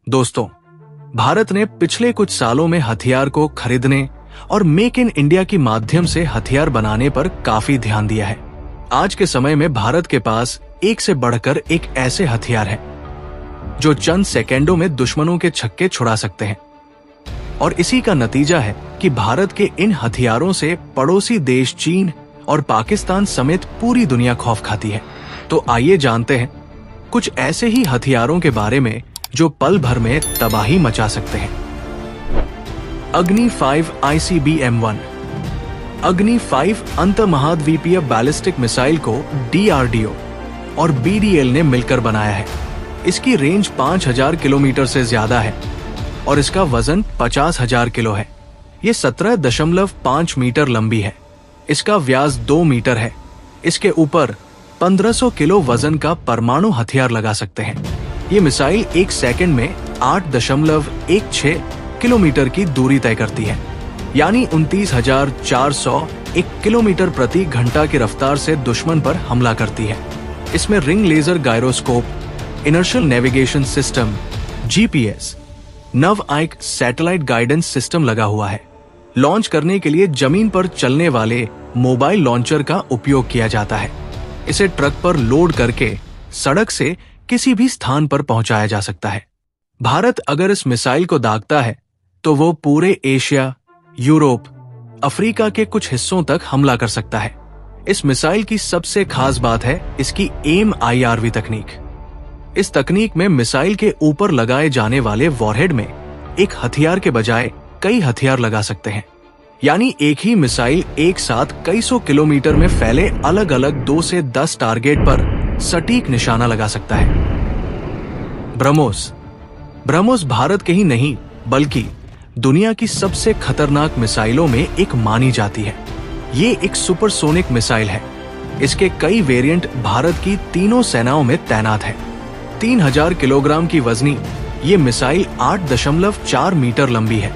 दोस्तों, भारत ने पिछले कुछ सालों में हथियार को खरीदने और मेक इन इंडिया के माध्यम से हथियार बनाने पर काफी ध्यान दिया है। आज के समय में भारत के पास एक से बढ़कर एक ऐसे हथियार हैं जो चंद सेकेंडों में दुश्मनों के छक्के छुड़ा सकते हैं। और इसी का नतीजा है कि भारत के इन हथियारों से पड़ोसी देश चीन और पाकिस्तान समेत पूरी दुनिया खौफ खाती है। तो आइए जानते हैं कुछ ऐसे ही हथियारों के बारे में जो पल भर में तबाही मचा सकते हैं। अग्नि 5 ICBM-1। अग्नि 5 अंतर्महाद्वीपीय बैलिस्टिक मिसाइल को DRDO और BDL ने मिलकर बनाया है। इसकी रेंज 5000 किलोमीटर से ज्यादा है और इसका वजन 50,000 किलो है। ये 17.5 मीटर लंबी है। इसका व्यास 2 मीटर है। इसके ऊपर 1500 किलो वजन का परमाणु हथियार लगा सकते हैं। ये मिसाइल 1 सेकंड में 8.16 किलोमीटर की दूरी तय करती है, यानी 29,401 किलोमीटर प्रति घंटा की रफ्तार से दुश्मन पर हमला करती है। इसमें ring laser gyroscope, inertial navigation system, GPS, NavIC satellite guidance system लगा हुआ है। लॉन्च करने के लिए जमीन पर चलने वाले मोबाइल लॉन्चर का उपयोग किया जाता है। इसे ट्रक पर लोड करके सड़क से किसी भी स्थान पर पहुंचाया जा सकता है। भारत अगर इस मिसाइल को दागता है तो वो पूरे एशिया, यूरोप, अफ्रीका के कुछ हिस्सों तक हमला कर सकता है। इस मिसाइल की सबसे खास बात है इसकी AIM-IRV तकनीक। इस तकनीक में मिसाइल के ऊपर लगाए जाने वाले वॉरहेड में एक हथियार के बजाय कई हथियार लगा सकते हैं, यानी एक ही मिसाइल एक साथ कई सौ किलोमीटर में फैले अलग अलग 2 से 10 टारगेट पर सटीक निशाना लगा सकता है। ब्रह्मोस भारत के ही नहीं बल्कि दुनिया की सबसे खतरनाक मिसाइलों में एक मानी जाती है। ये एक सुपरसोनिक मिसाइल है। इसके कई वेरिएंट भारत की तीनों सेनाओं में तैनात है। 3000 किलोग्राम की वजनी ये मिसाइल 8.4 मीटर लंबी है।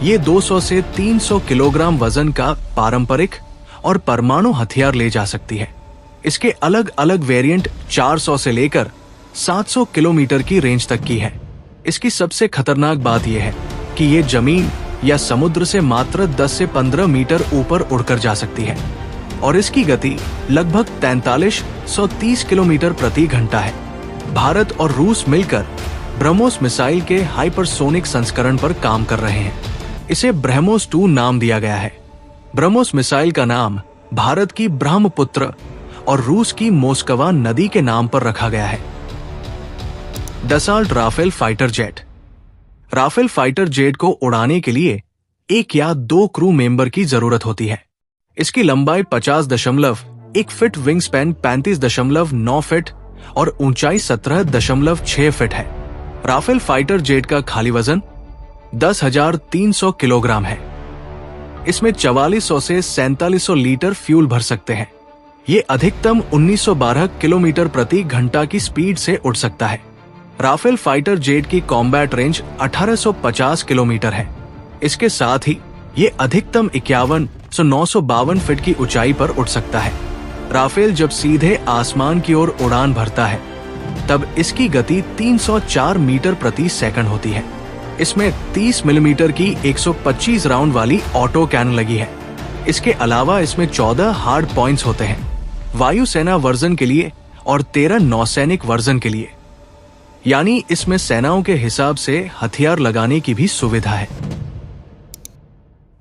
ये 200 से 300 किलोग्राम वजन का पारंपरिक और परमाणु हथियार ले जा सकती है। इसके अलग अलग वेरिएंट 400 से लेकर 700 किलोमीटर की रेंज तक की है। इसकी सबसे खतरनाक बात यह है कि ये जमीन या समुद्र से मात्र 10 से 15 मीटर ऊपर उड़कर जा सकती है और इसकी गति लगभग 4330 किलोमीटर प्रति घंटा है। भारत और रूस मिलकर ब्रह्मोस मिसाइल के हाइपरसोनिक संस्करण पर काम कर रहे हैं। इसे ब्रह्मोस 2 नाम दिया गया है। ब्रह्मोस मिसाइल का नाम भारत की ब्रह्मपुत्र और रूस की मोस्कवा नदी के नाम पर रखा गया है। Dassault Rafale fighter jet. Rafale fighter jet को उड़ाने के लिए 1 या 2 क्रू मेंबर की जरूरत होती है। इसकी लंबाई 50.1 फीट, विंग स्पैन 35.9 फीट और ऊंचाई 17.6 फीट है। राफेल फाइटर जेट का खाली वजन 10,300 किलोग्राम है। इसमें 4400 से 4700 लीटर फ्यूल भर सकते हैं। ये अधिकतम 1912 किलोमीटर प्रति घंटा की स्पीड से उड़ सकता है। राफेल फाइटर जेट की कॉम्बैट रेंज 1850 किलोमीटर है। इसके साथ ही ये अधिकतम 51 से 952 फीट की ऊंचाई पर उड़ सकता है। राफेल जब सीधे आसमान की ओर उड़ान भरता है तब इसकी गति 304 मीटर प्रति सेकंड होती है। इसमें 30 मिलीमीटर की 125 राउंड वाली ऑटो कैनन लगी है। इसके अलावा इसमें 14 हार्ड पॉइंट्स होते हैं, वायुसेना वर्जन के लिए और 13 नौसैनिक वर्जन के लिए, यानी इसमें सेनाओं के हिसाब से हथियार लगाने की भी सुविधा है।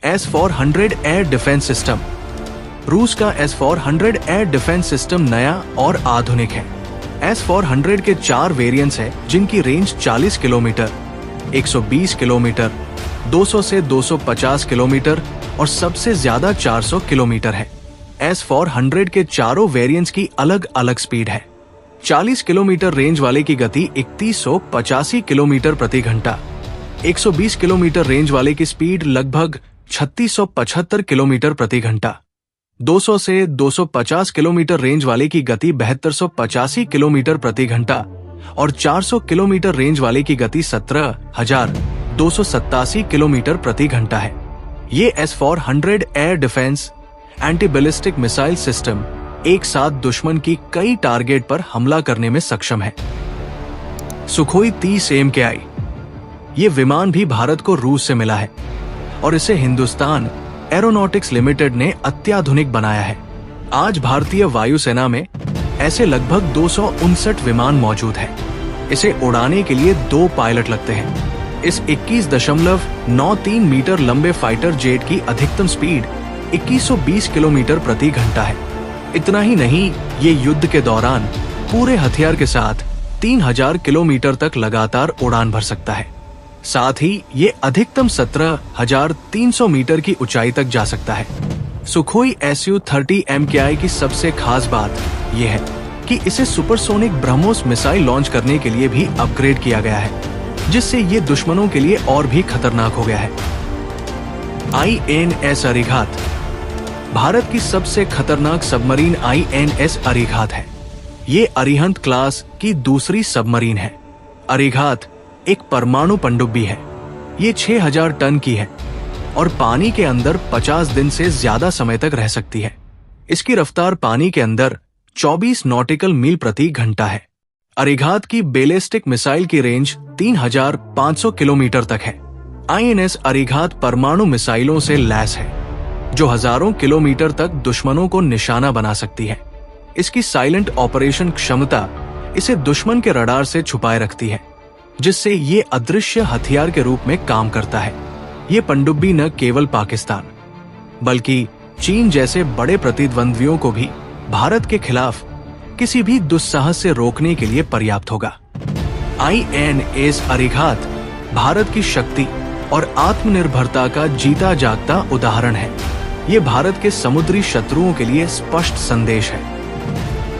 S-400 air defence system. रूस का S-400 एयर डिफेंस सिस्टम नया और आधुनिक है। S-400 के 4 वेरिएंट्स हैं जिनकी रेंज 40 किलोमीटर, 120 किलोमीटर, 200 से 250 किलोमीटर और सबसे ज्यादा 400 किलोमीटर है। S-400 के चारों वेरिएंट्स की अलग अलग स्पीड है। 40 किलोमीटर रेंज वाले की गति 3185 किलोमीटर प्रति घंटा, 120 किलोमीटर रेंज वाले की स्पीड लगभग 3675 किलोमीटर प्रति घंटा, 200 से 250 किलोमीटर रेंज वाले की गति 7285 किलोमीटर प्रति घंटा और 400 किलोमीटर रेंज वाले की गति 17,287 किलोमीटर प्रति घंटा है। ये S-400 air defence anti ballistic missile system एक साथ दुश्मन की कई टारगेट पर हमला करने में सक्षम है। Sukhoi 30 AMKI। ये विमान भी भारत को रूस से मिला है और इसे हिंदुस्तान एरोनॉटिक्स लिमिटेड ने अत्याधुनिक बनाया है। आज भारतीय वायुसेना में ऐसे लगभग 259 विमान मौजूद हैं। इसे उड़ाने के लिए 2 पायलट लगते हैं। इस 21.93 मीटर लंबे फाइटर जेट की अधिकतम स्पीड 2120 किलोमीटर प्रति घंटा है। इतना ही नहीं, ये युद्ध के दौरान पूरे हथियार के साथ 3000 किलोमीटर तक लगातार उड़ान भर सकता है। साथ ही ये अधिकतम 17,300 मीटर की ऊंचाई तक जा सकता है। सुखोई Su-30 MKI की सबसे खास बात यह है कि इसे सुपरसोनिक ब्रह्मोस मिसाइल लॉन्च करने के लिए भी अपग्रेड किया गया है, जिससे ये दुश्मनों के लिए और भी खतरनाक हो गया है। INS अरिघात भारत की सबसे खतरनाक सबमरीन INS अरिघात है। ये अरिहंत क्लास की दूसरी सबमरीन है। अरिघात एक परमाणु पनडुब्बी है। ये 6000 टन की है और पानी के अंदर 50 दिन से ज्यादा समय तक रह सकती है। इसकी रफ्तार पानी के अंदर 24 नॉटिकल मील प्रति घंटा है। अरिघात की बैलिस्टिक मिसाइल की रेंज 3500 किलोमीटर तक है। INS अरिघात परमाणु मिसाइलों से लैस है, जो हजारों किलोमीटर तक दुश्मनों को निशाना बना सकती है। इसकी साइलेंट ऑपरेशन क्षमता इसे दुश्मन के रडार से छुपाए रखती है, जिससे ये अदृश्य हथियार के रूप में काम करता है। ये पनडुब्बी न केवल पाकिस्तान बल्कि चीन जैसे बड़े प्रतिद्वंद्वियों को भी भारत के खिलाफ किसी भी दुस्साहस से रोकने के लिए पर्याप्त होगा। INS अरिघात भारत की शक्ति और आत्मनिर्भरता का जीता जागता उदाहरण है। ये भारत के समुद्री शत्रुओं के लिए स्पष्ट संदेश है।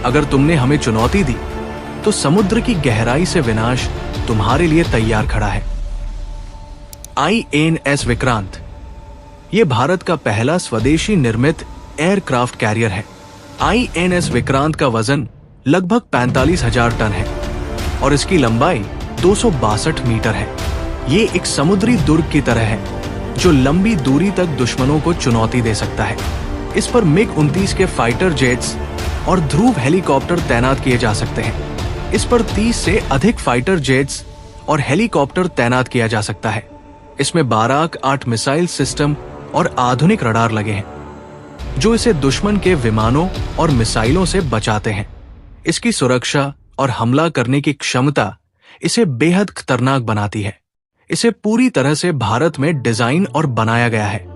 अगर तुमने हमें चुनौती दी तो समुद्र की गहराई से विनाश तुम्हारे लिए तैयार खड़ा है। INS विक्रांत ये भारत का पहला स्वदेशी निर्मित एयरक्राफ्ट कैरियर है। INS विक्रांत का वजन लगभग 45,000 टन है और इसकी लंबाई 262 मीटर है। ये एक समुद्री दुर्ग की तरह है जो लंबी दूरी तक दुश्मनों को चुनौती दे सकता है। इस पर MiG-29 के फाइटर जेट्स और ध्रुव हेलीकॉप्टर तैनात किए जा सकते हैं। इस पर 30 से अधिक फाइटर जेट्स और हेलीकॉप्टर तैनात किया जा सकता है। इसमें 12-8 मिसाइल सिस्टम और आधुनिक रडार लगे हैं, जो इसे दुश्मन के विमानों और मिसाइलों से बचाते हैं। इसकी सुरक्षा और हमला करने की क्षमता इसे बेहद खतरनाक बनाती है। इसे पूरी तरह से भारत में डिजाइन और बनाया गया है,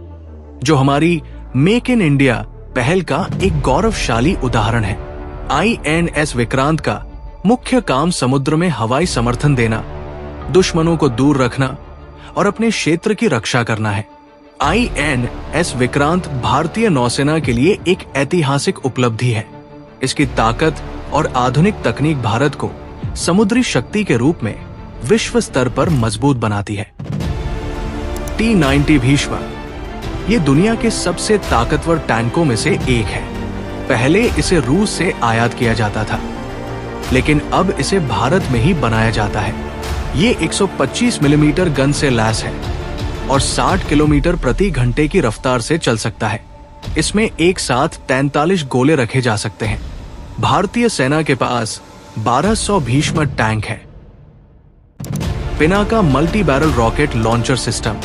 जो हमारी मेक इन इंडिया पहल का एक गौरवशाली उदाहरण है। INS विक्रांत का मुख्य काम समुद्र में हवाई समर्थन देना, दुश्मनों को दूर रखना और अपने क्षेत्र की रक्षा करना है। INS विक्रांत भारतीय नौसेना के लिए एक ऐतिहासिक उपलब्धि है। इसकी ताकत और आधुनिक तकनीक भारत को समुद्री शक्ति के रूप में विश्व स्तर पर मजबूत बनाती है। T-90 भीष्म ये दुनिया के सबसे ताकतवर टैंकों में से एक है। पहले इसे रूस से आयात किया जाता था, लेकिन अब इसे भारत में ही बनाया जाता है। ये 125 मिलीमीटर गन से लैस है और 60 किलोमीटर प्रति घंटे की रफ्तार से चल सकता है। इसमें एक साथ 43 गोले रखे जा सकते हैं। भारतीय सेना के पास 1200 भीष्म टैंक है। Pinaka multi barrel rocket launcher system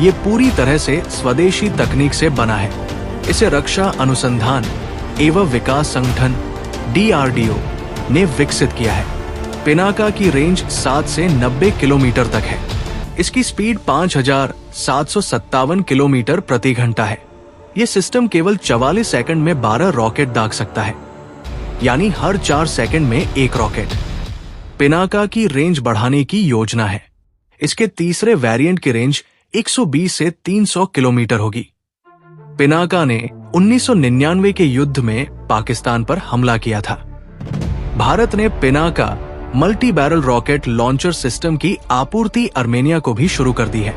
ये पूरी तरह से स्वदेशी तकनीक से बना है। इसे रक्षा अनुसंधान एवं विकास संगठन DRDO ने विकसित किया है। पिनाका की रेंज 7 से 90 किलोमीटर तक है। इसकी स्पीड 5,757 किलोमीटर प्रति घंटा है। यह सिस्टम केवल 44 सेकंड में 12 रॉकेट दाग सकता है, यानी हर 4 सेकंड में एक रॉकेट। पिनाका की रेंज बढ़ाने की योजना है। इसके तीसरे वेरिएंट की रेंज 120 से 300 किलोमीटर होगी। पिनाका ने 1999 के युद्ध में पाकिस्तान पर हमला किया था। भारत ने Pinaka multi barrel rocket launcher system की आपूर्ति आर्मेनिया को भी शुरू कर दी है।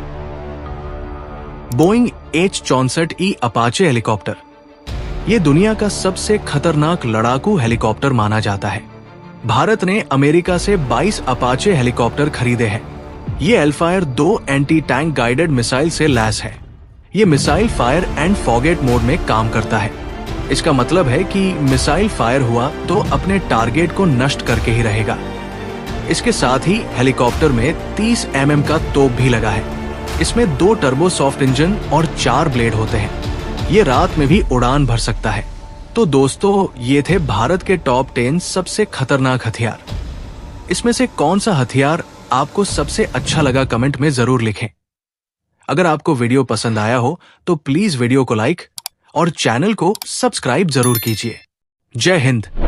बोइंग H-64E अपाचे हेलीकॉप्टर ये दुनिया का सबसे खतरनाक लड़ाकू हेलीकॉप्टर माना जाता है। भारत ने अमेरिका से 22 अपाचे हेलीकॉप्टर खरीदे हैं। ये एल्फायर 2 एंटी टैंक गाइडेड मिसाइल से लैस है। ये missile fire and forget mode में काम करता है। इसका मतलब है कि मिसाइल फायर हुआ तो अपने टारगेट को नष्ट करके ही रहेगा। इसके साथ ही हेलीकॉप्टर में 30 mm का तोप भी लगा है। इसमें 2 टर्बो सॉफ्ट इंजन और 4 ब्लेड होते हैं। ये रात में भी उड़ान भर सकता है। तो दोस्तों, ये थे भारत के टॉप 10 सबसे खतरनाक हथियार। इसमें से कौन सा हथियार आपको सबसे अच्छा लगा कमेंट में जरूर लिखें। अगर आपको वीडियो पसंद आया हो तो प्लीज वीडियो को लाइक और चैनल को सब्सक्राइब जरूर कीजिए। जय हिंद।